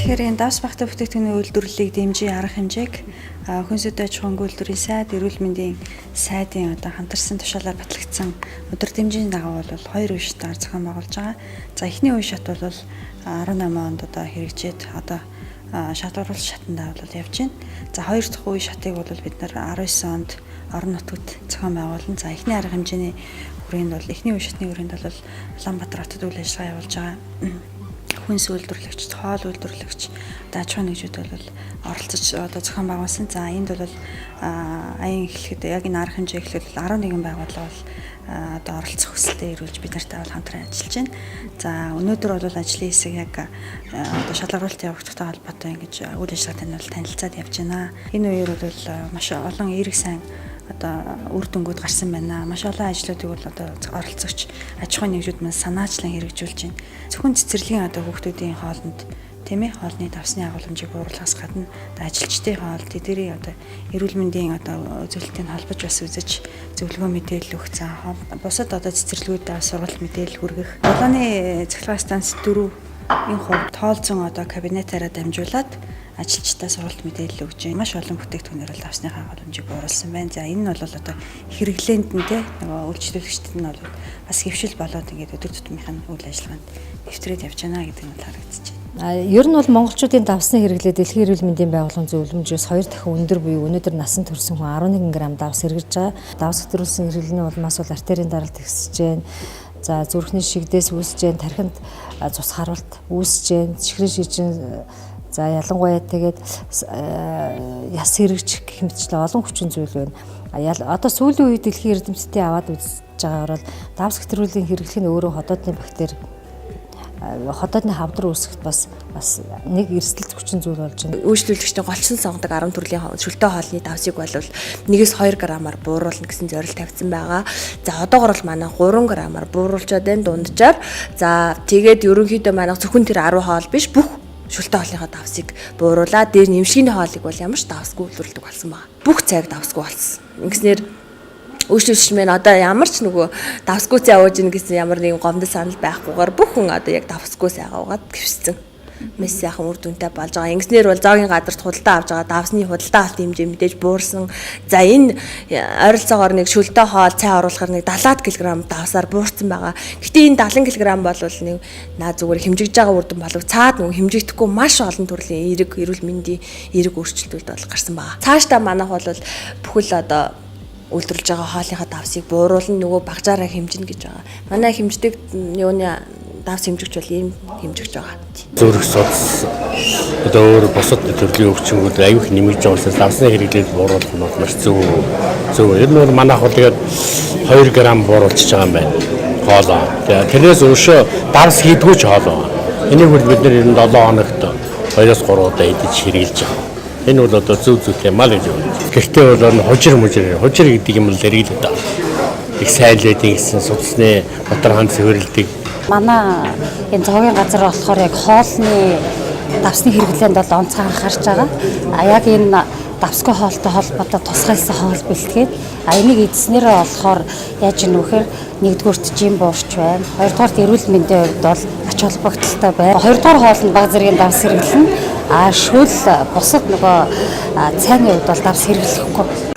Тэгэхээр энэ давс багтаа бүтээгдэхүүний үйлдвэрлэлийг дэмжиж арга хэмжээг Хүнсэд аж ахуйн үйлдвэрийн сайд, эрүүл мэндийн сайдын хамтарсан тушаалаар батлагдсан өдөр дэмжийн дагуу бол 2 үе шатаар зохион байгуулж байгаа. За эхний үе шат бол 18 онд хэрэгжээд шалгуурлалт шатандаа бол явж байна. За хоёр дахь үе шатыг бол бид нар 19 онд орон нутагт зохион байгуулсан. За эхний арга хэмжээний хүрээнд бол эхний үе шатны хүрээнд бол Улаанбаатар хотод үйл ажиллагаа явуулж байгаа. Хүнс үйлдвэрлэгч, хоол үйлдвэрлэгч, аж ахуйн нэгжүүд бол оролцож зохион байгуулсан. За энд бол аян эхлэхэд яг энэ арга хэмжээ эхлэхэд 11 байгууллага бол оролцох хүсэлтэд ирүүлж бид нартай бол хамтран ажиллаж байна. За өнөөдөр бол ажлын хэсэг яг шалгаруулалт явагдахтай холбоотой ингэж үйл ажиллагаатай танилцаад явж байна. Энэ үеэр бол маш олон эерэг сайн үр дүнгууд гарсан байна. Маш олон ажлуудыг бол оролцогч аж ахуйн нэгжүүд маань санаачлан хэрэгжүүлж байна. Зөвхөн цэцэрлэгийн хүүхдүүдийн хоолнд хоолны давсны агуулмжийг бууруулахаас гадна ажилчдын хоол тэдний эрүүл мэндийн үзүүлэлтийн холбож бас үзэж зөвлөгөө мэдээлэл өгөх. За бусад цэцэрлэгүүдэд сургалт мэдээлэл хүргэх. Долооны цахилгаан станц 4-ийн хувьд тоолцсон кабинетаараа дамжуулаад ажилчдаа сургалт мэдээлэл өгч байна. Маш олон бүтээгдэхүүнээр л давсны агуулмжийг бууруулсан байна. За энэ нь бол хэрэглээнд нь үйлчлүүлэгчдэд нь бол бас хэвшил болоод ингээд өдөр тутмынхаа үйл ажиллагаанд нэвтрээд явж байна гэдэг нь харагдаж байна. Ер нь бол монголчуудын давсны хэрэглээ дэлхийн эрүүл мэндийн байгууллагын зөвлөмжөөс 2 дахин өндөр буюу өнөөдөр насан турш хүн 11 г давс хэрэгж байгаа. Давс хөтрүүлсэн хэрэглэний улмаас бол артерийн даралт ихсэж байна. За зүрхний шигдээс үүсэж байна, тархинд цус харуулт үүсэж байна, чихрийн шижин за ялангуяа тэгээд яс хэрэгжих гэх мэтчлэн олон хүчин зүйл байна. Одоо сүүлийн үед дэлхийн эрдэмтдийн аваад үзэж байгаагаар бол давс хөтрүүлийн хэрэглэх нь өөрөө хотоодны бактери хотоодны хавдар үүсгэхэд бас нэг эрсдэлт хүчин зүйл болж байна. Үйлчлүүлэгчдийн голчсон сонгодог 10 төрлийн шүлтэй хоолны давсыг бол 1-2 г-аар бууруулна гэсэн зорилт тавьсан байгаа. За одоогор бол манай 3 г-аар бууруулчаад байна дунджаар. За тэгээд ерөнхийдөө манай зөвхөн тэр 10 хоол биш бүх шүлтэй хоолныхоо давсыг бууруулаад дээр нэмшигний хоолыг бол ямар ч давсгүй үйлдвэрлэдэг болсон байгаа. Бүх цаг давсгүй болсон. Ингэснээр үйлчлүүлэгч мэн ямар ч давсгүй цай ууж ийн гэсэн ямар нэгэн гомдол санал байхгүйгээр бүх хүн яг давсгүй сайгаа угаад гівссэн. Мэс сайхан үр дүнтэй болж байгаа. Ингэснээр бол зоогийн газарт худалдаа авж байгаа давсны худалдаа авалт хэмжээ мэдээж буурсан. За энэ ойролцоогоор нэг шүлтэй хоол цай оруулахаар 70 кг давсаар буурсан байгаа. Гэхдээ энэ 70 кг бол нэг зүгээр хэмжигдэж байгаа үр дүн болов цаад хэмжигдэхгүй маш олон төрлийн эерэг эрүүл мэндийн эерэг өөрчлөлтүүд бол гарсан байгаа. Цаашдаа манайх бол бүхэл үйлдвэрлэж байгаа хоолныхаа давсыг бууруулна багжаараа хэмжинэ гэж байгаа. Манай хэмждэг давс хэмжигч бол ийм хэмжигч байгаа. Зүрх судас өөр бусад төрлийн өвчнүүд аюух нэмэгдэж байгаа учраас давсны хэрэглээд бууруулах нь маш зөв. Ер нь манайх бол тэгээд 2 г бууруулж байгаа юм байна. Хоолоо. Тэрнээс өшөө давс хийдгүү ч хоолоо. Энийг бол бид нэр 7 хоногт 2-3 удаа идэж хэрэглэж байгаа. Энэ бол зөв зүйтэй мал гэж байна. Гэхдээ бол хужир гэдэг юм л дэрэг л даа. Их сайлбардың гэсэн судасны дотор ханд цэвэрлдэг. Манай энэ зоогийн газар болохоор яг хоолны давсны хэрэглээнд бол онцгой анхаарч байгаа. Яг энэ давсгүй хоолтой холбоотой тусгайлсан хоол бэлтгээд энийг эзснэрээ болохоор яаж ийн вэхээр нэгдүгüүрт жим буурч байна. Хоёрдугаарт эрүүл мэндийн хувьд бол ач холбогдолтой байна. Хоёрдугаар хоолнд бага зэргийн давс хэрэглэнэ. Шүл бусад цайны хувьд бол давс хэрэглэхгүй.